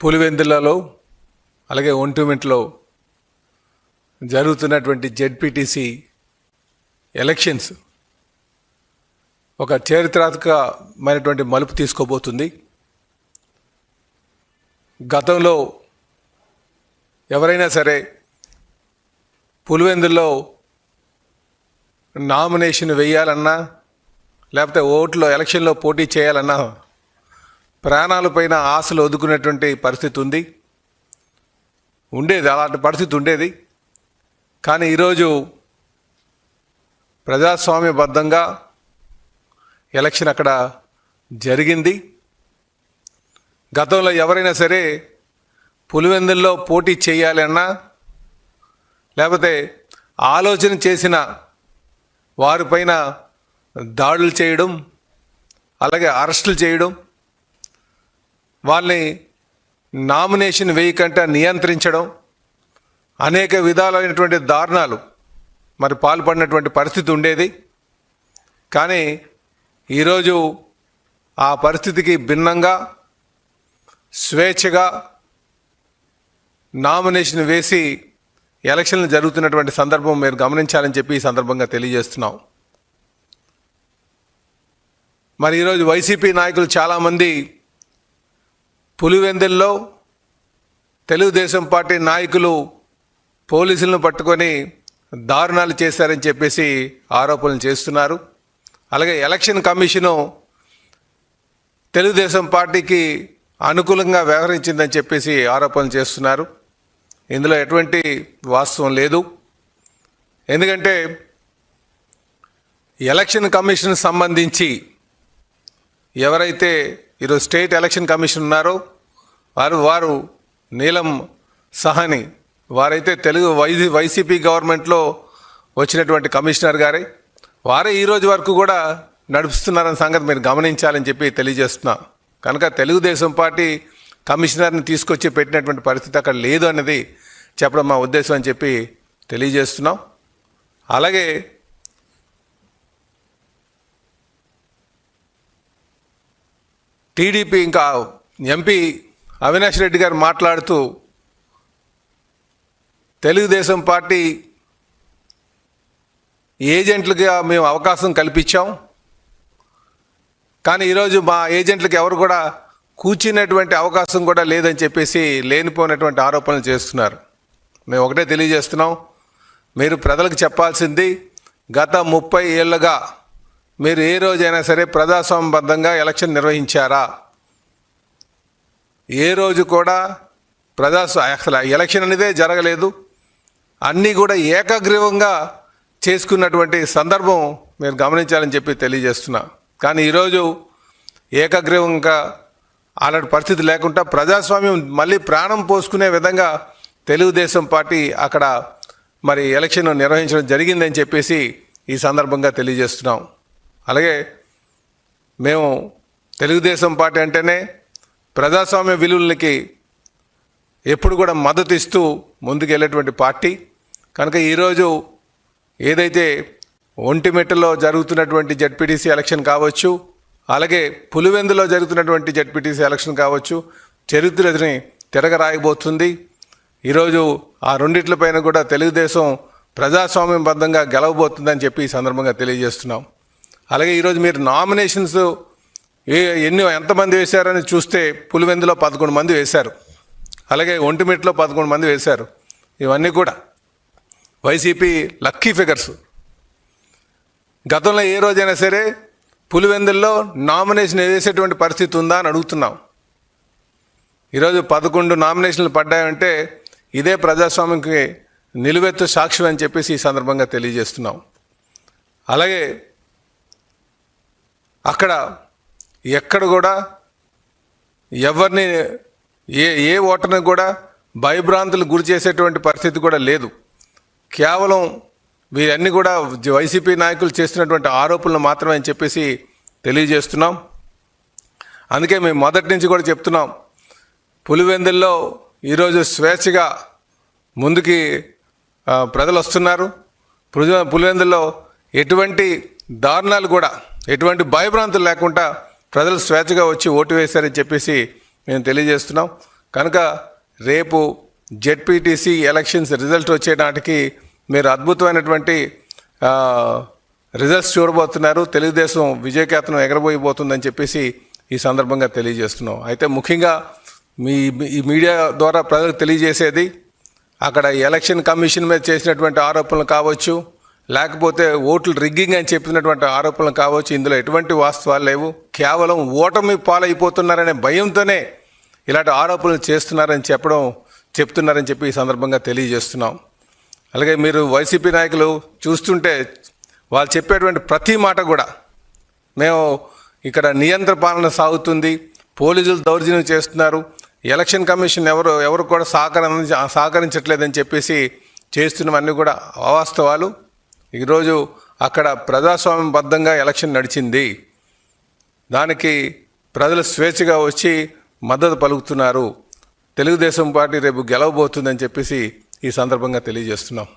పులివెందులలో అలాగే ఒంటిమింట్లో జరుగుతున్నటువంటి ZPTC elections ఒక చారిత్రాత్మకమైనటువంటి మలుపు తీసుకోబోతుంది. గతంలో ఎవరైనా సరే పులివెందుల్లో నామినేషన్ వేయాలన్నా లేకపోతే ఓట్లో ఎలక్షన్లో పోటీ చేయాలన్నా ప్రాణాలపైన ఆశలు వదుకునేటువంటి పరిస్థితి ఉండేది, అలాంటి పరిస్థితి ఉండేది. కానీ ఈరోజు ప్రజాస్వామ్యబద్ధంగా ఎలక్షన్ అక్కడ జరిగింది. గతంలో ఎవరైనా సరే పులివెందుల్లో పోటీ చేయాలన్నా లేకపోతే ఆలోచన చేసిన వారిపైన దాడులు చేయడం, అలాగే అరెస్టులు చేయడం, వాళ్ళని నామినేషన్ వేయకుండా నియంత్రించడం, అనేక విధాలైనటువంటి దారుణాలు మరి పాల్పడినటువంటి పరిస్థితి ఉండేది. కానీ ఈరోజు ఆ పరిస్థితికి భిన్నంగా స్వేచ్ఛగా నామినేషన్ వేసి ఎలక్షన్లు జరుగుతున్నటువంటి సందర్భం మీరు గమనించాలని చెప్పి ఈ సందర్భంగా తెలియజేస్తున్నాం. మరి ఈరోజు వైసీపీ నాయకులు చాలామంది పులివెందుల్లో తెలుగుదేశం పార్టీ నాయకులు పోలీసులను పట్టుకొని దారుణాలు చేశారని చెప్పేసి ఆరోపణలు చేస్తున్నారు. అలాగే ఎలక్షన్ కమిషను తెలుగుదేశం పార్టీకి అనుకూలంగా వ్యవహరించిందని చెప్పేసి ఆరోపణలు చేస్తున్నారు. ఇందులో ఎటువంటి వాస్తవం లేదు. ఎందుకంటే ఎలక్షన్ కమిషన్ సంబంధించి ఎవరైతే ఈరోజు స్టేట్ ఎలక్షన్ కమిషన్ ఉన్నారో వారు నీలం సహాని, వారైతే వైసీపీ గవర్నమెంట్లో వచ్చినటువంటి కమిషనర్ గారే, వారే ఈరోజు వరకు కూడా నడుపుతున్నారన్న సంగతి మీరు గమనించాలని చెప్పి తెలియజేస్తున్నా. కనుక తెలుగుదేశం పార్టీ కమిషనర్ని తీసుకొచ్చి పెట్టినటువంటి పరిస్థితి అక్కడ లేదు అన్నది చెప్పడం మా ఉద్దేశం అని చెప్పి తెలియజేస్తున్నాం. అలాగే టీడీపీ ఇంకా ఎంపీ అవినాష్ రెడ్డి గారు మాట్లాడుతూ తెలుగుదేశం పార్టీ ఏజెంట్లుగా మేము అవకాశం కల్పించాం, కానీ ఈరోజు మా ఏజెంట్లకు ఎవరు కూడా కూర్చునేటువంటి అవకాశం కూడా లేదని చెప్పేసి లేనిపోయినటువంటి ఆరోపణలు చేస్తున్నారు. మేము ఒకటే తెలియజేస్తున్నాం, మీరు ప్రజలకు చెప్పాల్సింది గత 30 ఏళ్ళుగా మీరు ఏ రోజైనా సరే ప్రజాస్వామ్యబద్ధంగా ఎలక్షన్ నిర్వహించారా? ఏ రోజు కూడా అసలు ఎలక్షన్ అనేదే జరగలేదు. అన్నీ కూడా ఏకగ్రీవంగా చేసుకున్నటువంటి సందర్భం మీరు గమనించాలని చెప్పి తెలియజేస్తున్నా. కానీ ఈరోజు ఏకగ్రీవంగా అలాంటి పరిస్థితి లేకుండా ప్రజాస్వామ్యం మళ్ళీ ప్రాణం పోసుకునే విధంగా తెలుగుదేశం పార్టీ అక్కడ మరి ఎలక్షన్ నిర్వహించడం జరిగిందని చెప్పేసి ఈ సందర్భంగా తెలియజేస్తున్నాం. అలాగే మేము తెలుగుదేశం పార్టీ అంటేనే ప్రజాస్వామ్య విలువలకి ఎప్పుడు కూడా మద్దతు ఇస్తూ ముందుకు వెళ్ళేటువంటి పార్టీ. కనుక ఈరోజు ఏదైతే ఒంటిమిట్టలో జరుగుతున్నటువంటి జెడ్పీటీసీ ఎలక్షన్ కావచ్చు, అలాగే పులివెందులో జరుగుతున్నటువంటి జెడ్పీటీసీ ఎలక్షన్ కావచ్చు, చరిత్రని తిరగరాయబోతుంది. ఈరోజు ఆ రెండిట్లపైన కూడా తెలుగుదేశం ప్రజాస్వామ్యబద్ధంగా గెలవబోతుందని చెప్పి ఈ సందర్భంగా తెలియజేస్తున్నాం. అలాగే ఈరోజు మీరు నామినేషన్స్ ఎంతమంది వేశారని చూస్తే పులివెందులో 11 మంది వేశారు, అలాగే ఒంటిమిట్టలో 11 మంది వేశారు. ఇవన్నీ కూడా వైసీపీ లక్కీ ఫిగర్స్. గతంలో ఏ రోజైనా సరే పులివెందుల్లో నామినేషన్ వేసేటువంటి పరిస్థితి ఉందా అని అడుగుతున్నాం. ఈరోజు 11 నామినేషన్లు పడ్డాయంటే ఇదే ప్రజాస్వామ్యంకి నిలువెత్తు సాక్ష్యం అని చెప్పేసి ఈ సందర్భంగా తెలియజేస్తున్నాం. అలాగే అక్కడ ఎక్కడ కూడా ఎవరిని ఏ ఓటర్ని కూడా భయభ్రాంతులు గురి చేసేటువంటి పరిస్థితి కూడా లేదు. కేవలం వీరన్నీ కూడా వైసీపీ నాయకులు చేస్తున్నటువంటి ఆరోపణలు మాత్రమే అని చెప్పేసి తెలియజేస్తున్నాం. అందుకే మేము మొదటి నుంచి కూడా చెప్తున్నాం, పులివెందుల్లో ఈరోజు స్వేచ్ఛగా ముందుకి ప్రజలు వస్తున్నారు. పులివెందుల్లో ఎటువంటి దారుణాలు కూడా ఎటువంటి భయభ్రాంతులు లేకుండా ప్రజలు స్వేచ్ఛగా వచ్చి ఓటు వేశారని చెప్పేసి మేము తెలియజేస్తున్నాం. కనుక రేపు జెడ్పీటీసీ ఎలక్షన్స్ రిజల్ట్ వచ్చే నాటికి మీరు అద్భుతమైనటువంటి రిజల్ట్స్ చూడబోతున్నారు. తెలుగుదేశం విజయకేతనం ఎగరబోయిపోతుందని చెప్పేసి ఈ సందర్భంగా తెలియజేస్తున్నాం. అయితే ముఖ్యంగా ఈ మీడియా ద్వారా ప్రజలకు తెలియజేసేది, అక్కడ ఎలక్షన్ కమిషన్ మీద చేసినటువంటి ఆరోపణలు కావచ్చు, లేకపోతే ఓట్లు రిగ్గింగ్ అని చెప్పినటువంటి ఆరోపణలు కావచ్చు, ఇందులో ఎటువంటి వాస్తవాలు లేవు. కేవలం ఓటమి పాలైపోతున్నారనే భయంతోనే ఇలాంటి ఆరోపణలు చెప్తున్నారని చెప్పి ఈ సందర్భంగా తెలియజేస్తున్నాం. అలాగే మీరు వైసీపీ నాయకులు చూస్తుంటే వాళ్ళు చెప్పేటువంటి ప్రతి మాట కూడా మేము ఇక్కడ నియంత్రణ పాలన సాగుతుంది, పోలీసులు దౌర్జన్యం చేస్తున్నారు, ఎలక్షన్ కమిషన్ ఎవరు కూడా సహకరించట్లేదని చెప్పేసి చేస్తున్నవన్నీ కూడా అవాస్తవాలు. ఈరోజు అక్కడ ప్రజాస్వామ్యబద్ధంగా ఎలక్షన్ నడిచింది. దానికి ప్రజలు స్వేచ్ఛగా వచ్చి మద్దతు పలుకుతున్నారు. తెలుగుదేశం పార్టీ రేపు గెలవబోతుందని చెప్పేసి ఈ సందర్భంగా తెలియజేస్తున్నాం.